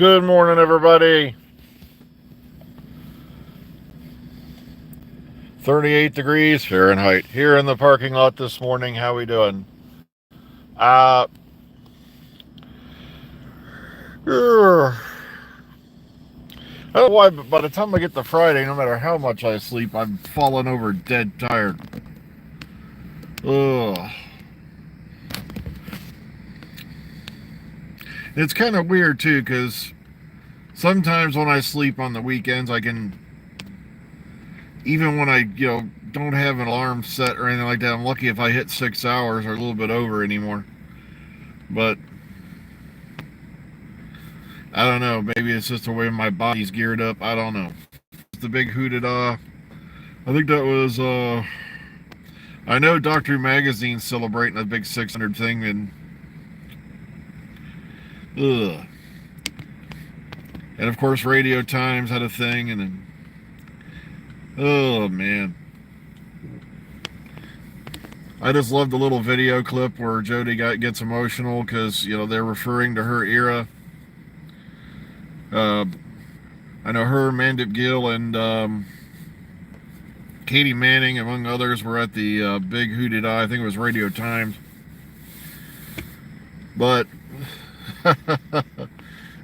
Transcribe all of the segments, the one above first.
Good morning, everybody. 38 degrees Fahrenheit here in the parking lot this morning. How we doing? Uh, I don't know why, but by the time I get to Friday, no matter how much I sleep, I'm falling over dead tired. Ugh. It's kind of weird too, because sometimes when I sleep on the weekends, I can, even when I don't have an alarm set or anything like that, I'm lucky if I hit 6 hours or a little bit over anymore. But I don't know. Maybe it's just the way my body's geared up. I don't know. The big hooted I think that was I know Doctor Magazine's celebrating a big 600 thing, and ugh. And of course Radio Times had a thing, and then oh man. I just love the little video clip where Jody gets emotional because they're referring to her era. Uh, I know her, Mandip Gill, and Katie Manning, among others, were at the big hooted I think it was Radio Times. But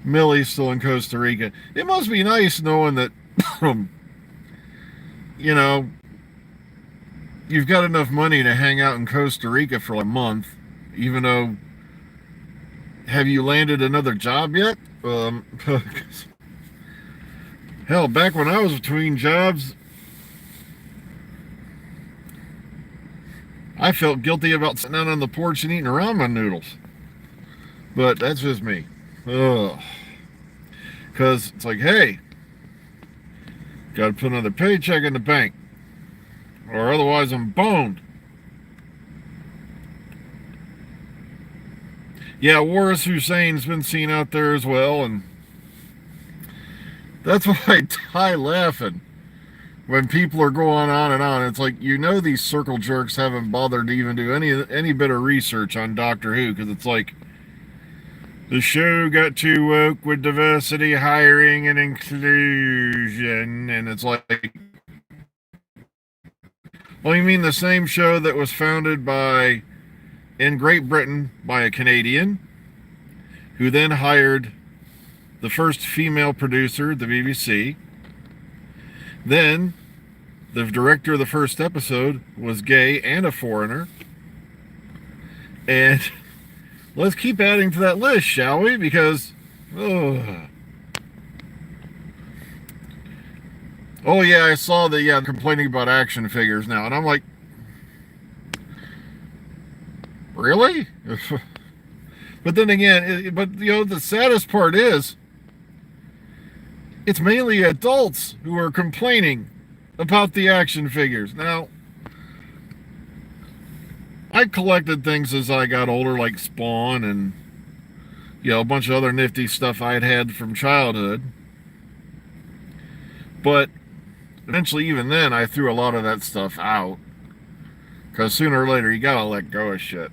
Millie's still in Costa Rica. It must be nice knowing that, you've got enough money to hang out in Costa Rica for a month, even though, have you landed another job yet? Hell, back when I was between jobs, I felt guilty about sitting out on the porch and eating ramen noodles. But that's just me. Ugh. Because it's like, hey, got to put another paycheck in the bank, or otherwise I'm boned. Yeah, Waris Hussein's been seen out there as well, and that's why I die laughing when people are going on and on. It's like, these circle jerks haven't bothered to even do any bit of research on Doctor Who, because it's like, the show got too woke with diversity, hiring, and inclusion, and it's like, well, you mean the same show that was founded in Great Britain by a Canadian, who then hired the first female producer at the BBC. Then, the director of the first episode was gay and a foreigner. And let's keep adding to that list, shall we? Because, oh yeah, I saw complaining about action figures now, and I'm like, really? But then again, the saddest part is, it's mainly adults who are complaining about the action figures. Now, I collected things as I got older, like Spawn and a bunch of other nifty stuff I had from childhood. But eventually, even then, I threw a lot of that stuff out, because sooner or later you gotta let go of shit.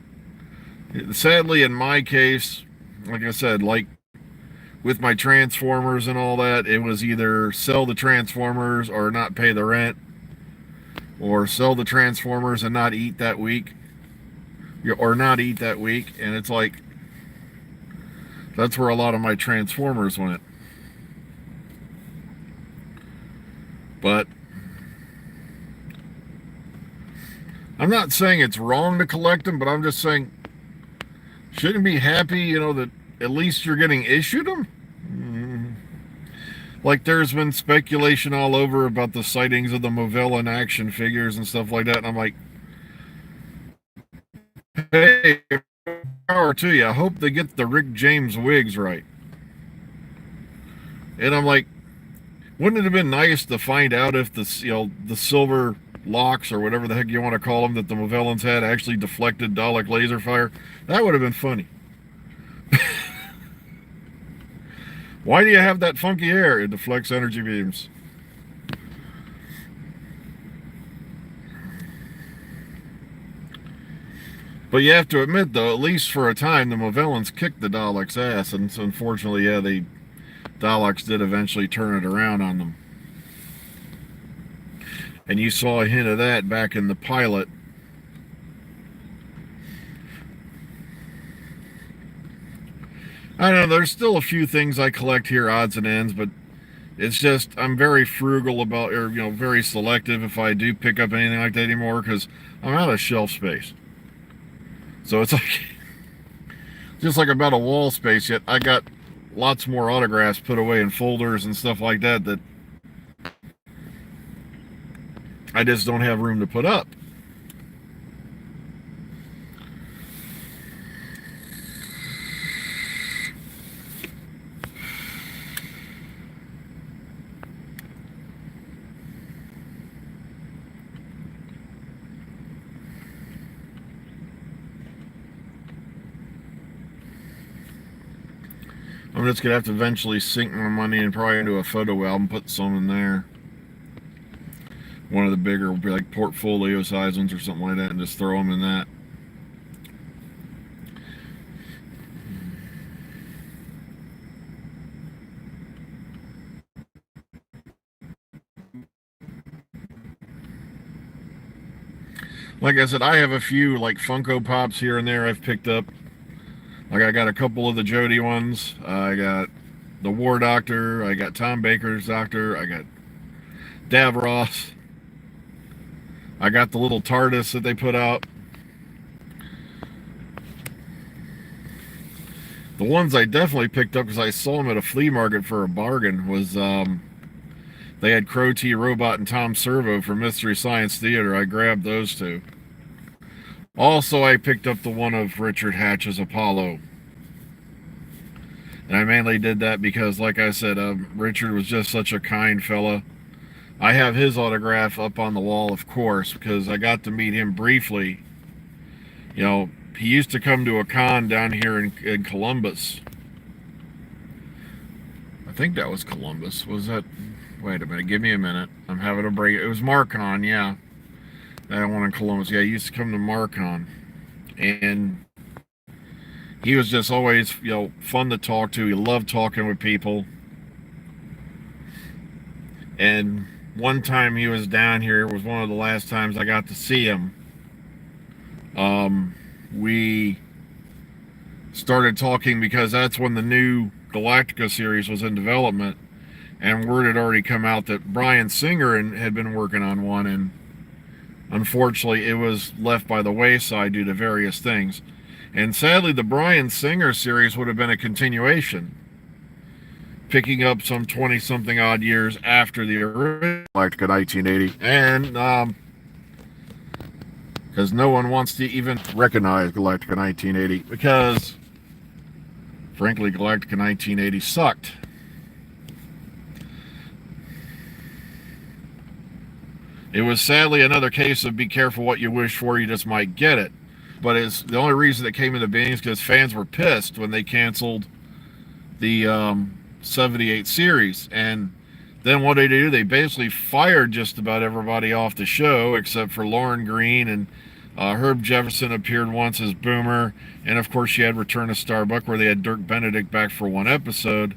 Sadly, in my case, like I said, like with my Transformers and all that, it was either sell the Transformers or not pay the rent, or sell the Transformers and not eat that week, and it's like, that's where a lot of my Transformers went. But I'm not saying it's wrong to collect them, but I'm just saying, shouldn't you be happy, that at least you're getting issued them? Like, there's been speculation all over about the sightings of the Movellen action figures and stuff like that, and I'm like, hey, power to you. I hope they get the Rick James wigs right. And I'm like, wouldn't it have been nice to find out if the silver locks, or whatever the heck you want to call them, that the Movellans had actually deflected Dalek laser fire? That would have been funny. Why do you have that funky hair? It deflects energy beams. But you have to admit, though, at least for a time, the Movellans kicked the Daleks' ass, and so unfortunately, yeah, Daleks did eventually turn it around on them. And you saw a hint of that back in the pilot. I don't know, there's still a few things I collect here, odds and ends, but it's just, I'm very frugal about, or, very selective if I do pick up anything like that anymore, because I'm out of shelf space. So it's like, just like about a wall space, yet I got lots more autographs put away in folders and stuff like that that I just don't have room to put up. I'm just gonna have to eventually sink my money and probably into a photo album, put some in there. One of the bigger, like portfolio size ones or something like that, and just throw them in that. Like I said, I have a few like Funko Pops here and there I've picked up. Like I got a couple of the Jody ones. I got the War Doctor. I got Tom Baker's Doctor. I got Davros. I got the little TARDIS that they put out. The ones I definitely picked up because I saw them at a flea market for a bargain was they had Crow T Robot and Tom Servo from Mystery Science Theater. I grabbed those two. Also, I picked up the one of Richard Hatch's Apollo. And I mainly did that because, like I said, Richard was just such a kind fella. I have his autograph up on the wall, of course, because I got to meet him briefly. He used to come to a con down here in Columbus. I think that was Columbus. Was that? Wait a minute. Give me a minute. I'm having a break. It was Marcon, yeah. That one in Columbus. Yeah, he used to come to Marcon. And he was just always, fun to talk to. He loved talking with people. And one time he was down here, it was one of the last times I got to see him. We started talking because that's when the new Galactica series was in development, and word had already come out that Bryan Singer had been working on one, and unfortunately it was left by the wayside due to various things. And sadly, the Bryan Singer series would have been a continuation, picking up some 20-something odd years after the original Galactica 1980. And because no one wants to even recognize Galactica 1980, because frankly Galactica 1980 sucked. It was sadly another case of be careful what you wish for, you just might get it. But it's the only reason it came into being is because fans were pissed when they canceled the 78 series. And then what did they do? They basically fired just about everybody off the show except for Lauren Green, and Herb Jefferson appeared once as Boomer, and of course you had Return of Starbuck, where they had Dirk Benedict back for one episode,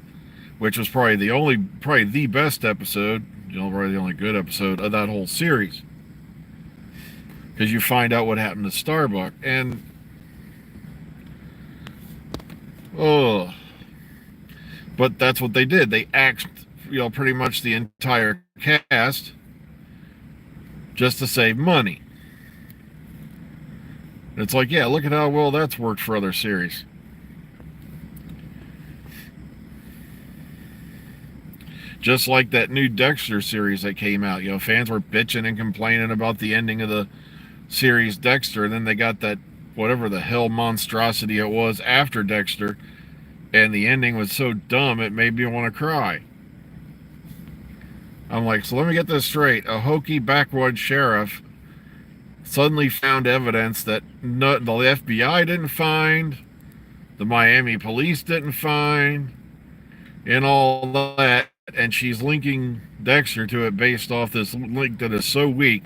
which was probably the best episode, probably the only good episode of that whole series, because you find out what happened to Starbuck. And but that's what they did. They axed pretty much the entire cast just to save money. It's like, yeah, look at how well that's worked for other series. Just like that new Dexter series that came out. Fans were bitching and complaining about the ending of the series Dexter, and then they got that whatever the hell monstrosity it was after Dexter, and the ending was so dumb it made me want to cry. I'm like, so let me get this straight. A hokey backwoods sheriff suddenly found evidence that the FBI didn't find, the Miami police didn't find, and all that, and she's linking Dexter to it based off this link that is so weak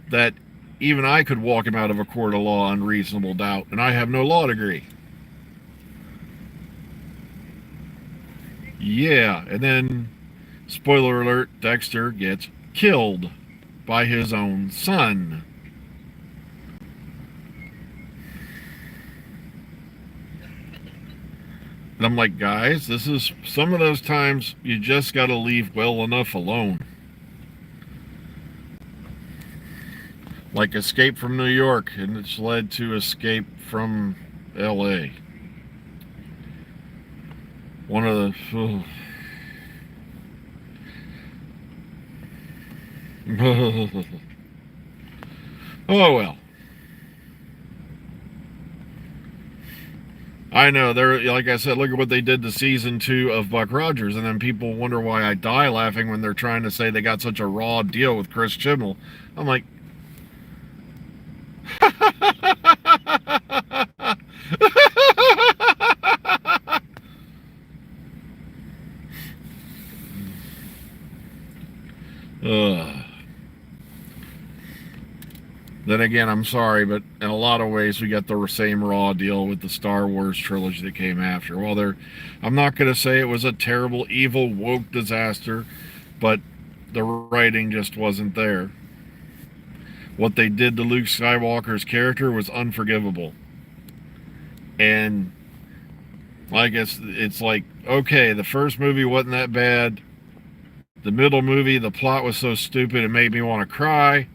that even I could walk him out of a court of law on reasonable doubt, and I have no law degree. Yeah, and then, spoiler alert, Dexter gets killed by his own son. And I'm like, guys, this is some of those times you just got to leave well enough alone. Like Escape from New York, and it's led to Escape from LA. One of the. Oh well. I know, they're, like I said, look at what they did to season 2 of Buck Rogers, and then people wonder why I die laughing when they're trying to say they got such a raw deal with Chris Chibnall. I'm like, Then again, I'm sorry, but in a lot of ways, we got the same raw deal with the Star Wars trilogy that came after. Well, I'm not going to say it was a terrible, evil, woke disaster, but the writing just wasn't there. What they did to Luke Skywalker's character was unforgivable. And I guess it's like, okay, the first movie wasn't that bad. The middle movie, the plot was so stupid it made me want to cry.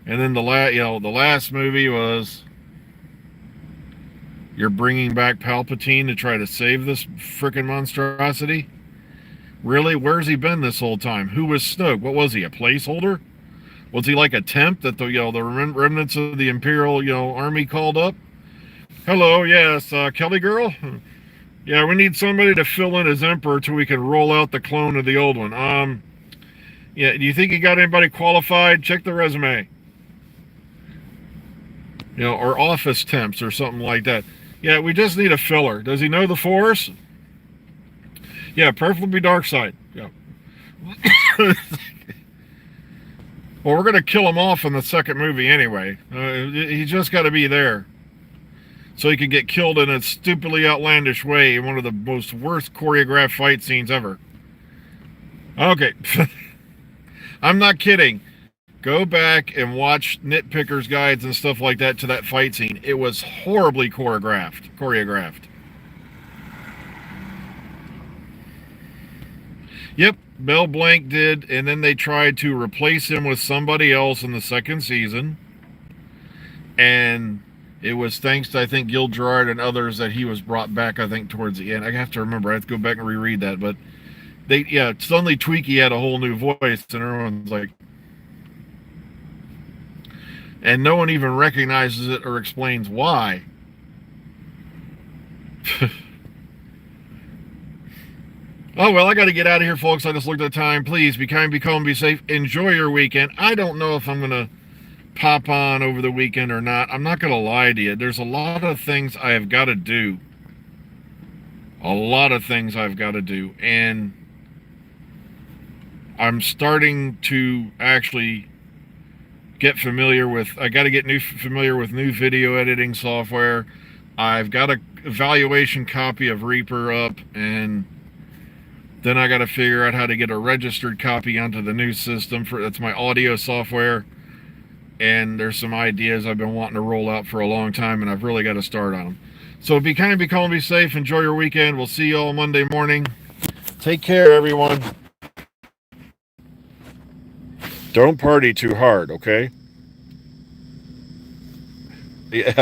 And then the last movie was, you're bringing back Palpatine to try to save this frickin' monstrosity? Really? Where's he been this whole time? Who was Snoke? What was he, a placeholder? Was he like a temp that the remnants of the Imperial army called up? Hello, yes, Kelly girl? Yeah, we need somebody to fill in as Emperor till we can roll out the clone of the old one. Yeah, do you think you got anybody qualified? Check the resume. Or office temps or something like that. Yeah, we just need a filler. Does he know the Force? Yeah, preferably dark side. Yeah. Well, we're going to kill him off in the second movie anyway. He's just got to be there. So he could get killed in a stupidly outlandish way in one of the most worst choreographed fight scenes ever. Okay. I'm not kidding. Go back and watch nitpickers' guides and stuff like that to that fight scene. It was horribly choreographed. Yep, Mel Blanc did, and then they tried to replace him with somebody else in the second season. And it was thanks to, I think, Gil Gerard and others that he was brought back, I think, towards the end. I have to remember. I have to go back and reread that. But suddenly Twiki had a whole new voice, and everyone's like, and no one even recognizes it or explains why. Oh, well, I got to get out of here, folks. I just looked at the time. Please be kind, be calm, be safe. Enjoy your weekend. I don't know if I'm going to pop on over the weekend or not. I'm not going to lie to you. There's a lot of things I have got to do. And I'm starting to actually get familiar with, I got to get familiar with new video editing software. I've got a evaluation copy of Reaper up, and then I got to figure out how to get a registered copy onto the new system that's my audio software. And there's some ideas I've been wanting to roll out for a long time, and I've really got to start on them. So be kind, be calm, be safe. Enjoy your weekend. We'll see you all Monday morning. Take care, everyone. Don't party too hard, okay? Yeah.